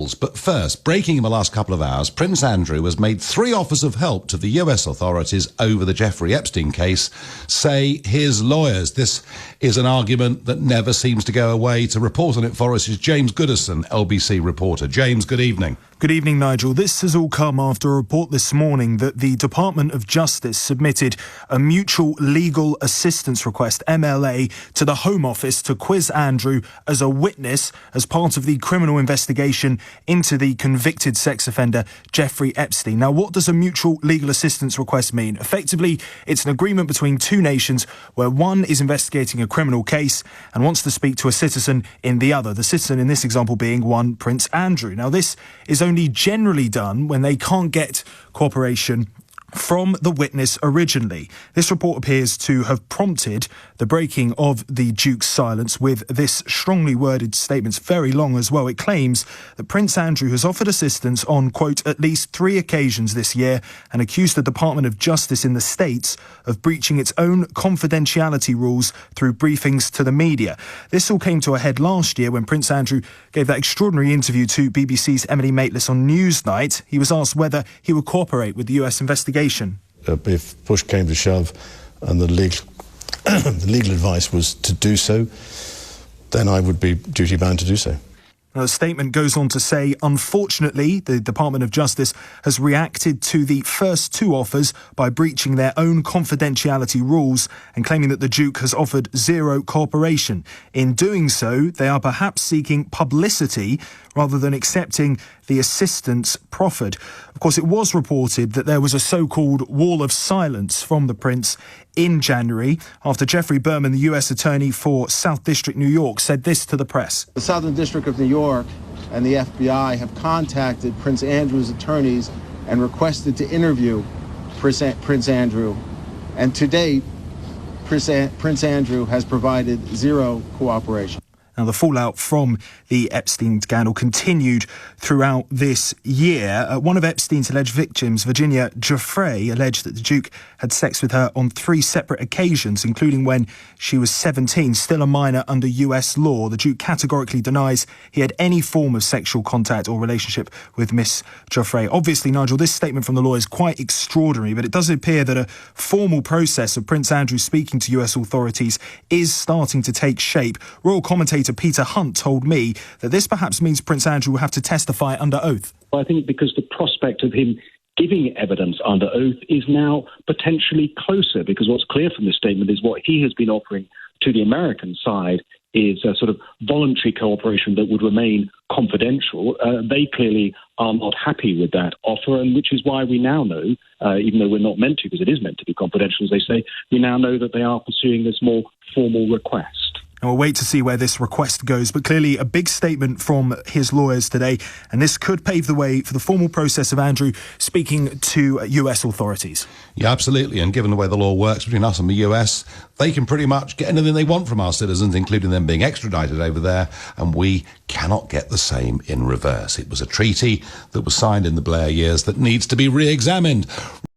But first, breaking in the last couple of hours, Prince Andrew has made 3 offers of help to the US authorities over the Jeffery Epstein case, say his lawyers. This is an argument that never seems to go away. To report on it for us is James Goodison, LBC reporter. James, good evening. Good evening, Nigel. This has all come after a report this morning that the Department of Justice submitted a mutual legal assistance request, MLA, to the Home Office to quiz Andrew as a witness as part of the criminal investigation into the convicted sex offender Jeffrey Epstein. Now, what does a mutual legal assistance request mean? Effectively, it's an agreement between two nations where one is investigating a criminal case and wants to speak to a citizen in the other. The citizen in this example being one Prince Andrew. Now, this is only generally done when they can't get cooperation from the witness originally. This report appears to have prompted the breaking of the Duke's silence with this strongly worded statement. It's very long as well. It claims that Prince Andrew has offered assistance on, quote, at least 3 occasions this year and accused the Department of Justice in the States of breaching its own confidentiality rules through briefings to the media. This all came to a head last year when Prince Andrew gave that extraordinary interview to BBC's Emily Maitlis on Newsnight. He was asked whether he would cooperate with the US investigation. If push came to shove and the legal advice was to do so, then I would be duty-bound to do so. The statement goes on to say, unfortunately, the Department of Justice has reacted to the first 2 offers by breaching their own confidentiality rules and claiming that the Duke has offered zero cooperation. In doing so, they are perhaps seeking publicity rather than accepting the assistance proffered. Of course, it was reported that there was a so-called wall of silence from the Prince in January after Jeffrey Berman, the US Attorney for South District, New York, said this to the press. The Southern District of New York and the FBI have contacted Prince Andrew's attorneys and requested to interview Prince Andrew. And to date, Prince Andrew has provided zero cooperation. Now, the fallout from the Epstein scandal continued throughout this year. One of Epstein's alleged victims, Virginia Jeffery, alleged that the Duke had sex with her on 3 separate occasions, including when she was 17, still a minor under US law. The Duke categorically denies he had any form of sexual contact or relationship with Miss Jeffery. Obviously, Nigel, this statement from the law is quite extraordinary, but it does appear that a formal process of Prince Andrew speaking to US authorities is starting to take shape. Royal commentator Peter Hunt told me that this perhaps means Prince Andrew will have to testify under oath. I think because the prospect of him giving evidence under oath is now potentially closer, because what's clear from this statement is what he has been offering to the American side is a sort of voluntary cooperation that would remain confidential. They clearly are not happy with that offer, and which is why we now know, even though we're not meant to, because it is meant to be confidential, as they say, we now know that they are pursuing this more formal request. And we'll wait to see where this request goes, but clearly a big statement from his lawyers today, and this could pave the way for the formal process of Andrew speaking to US authorities. Yeah, absolutely. And given the way the law works between us and the US, they can pretty much get anything they want from our citizens, including them being extradited over there, and we cannot get the same in reverse. It was a treaty that was signed in the Blair years that needs to be re-examined.